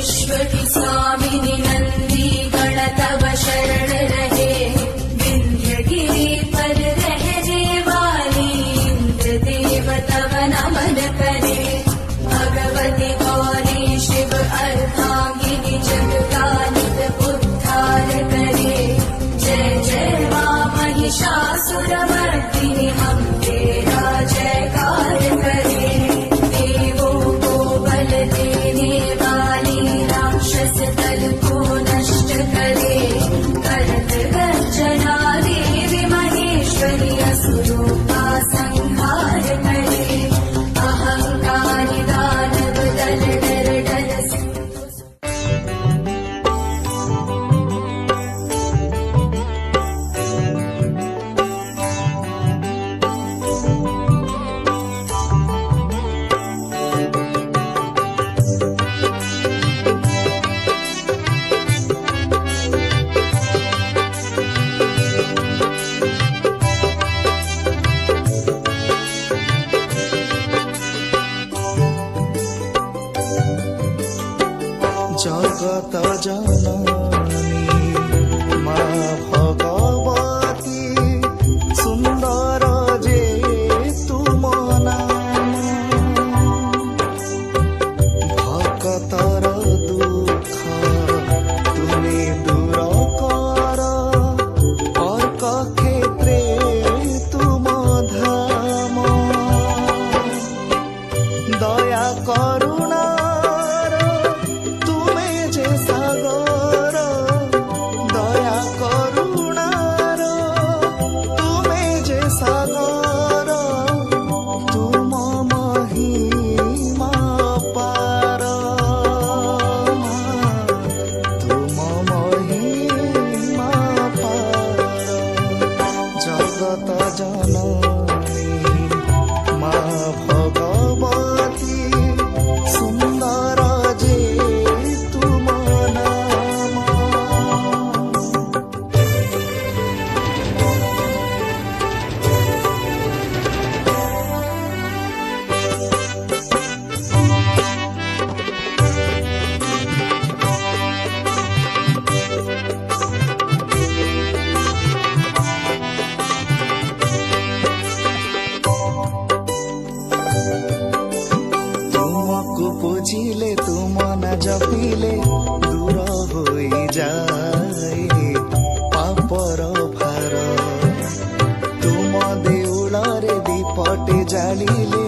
विश्वकी स्वामिनि नंदी गण तव शरण रहे। विंध्यगिरि पर रहने वाली इंद्र देव तव नमन करे। भगवती गौरी शिव अर्धांगिनी जगदानित उद्धार करे। जय जय मां महिषासुरमर्दिनि हम तेरा जयकार करे। देवों को बल देने वाली राक्षस दल को नष्ट करे। करत गर्जना देवी महेश्वरी असुरों का संहार करे। अहंकारी दानव दल डर डर सिंधु जगत जननी मां भगवती सुंदर जे तुम नाम। भक्तर दुख तुमे दूर कर अर्क क्षेत्रे तुम धाम। दया करुणा जननी मां भगवती सुंदर जे तुम नाम। बुझिले तुम न जपिले दूर होई जाए पापर भार। तुम देउलरे दीपटे जालिले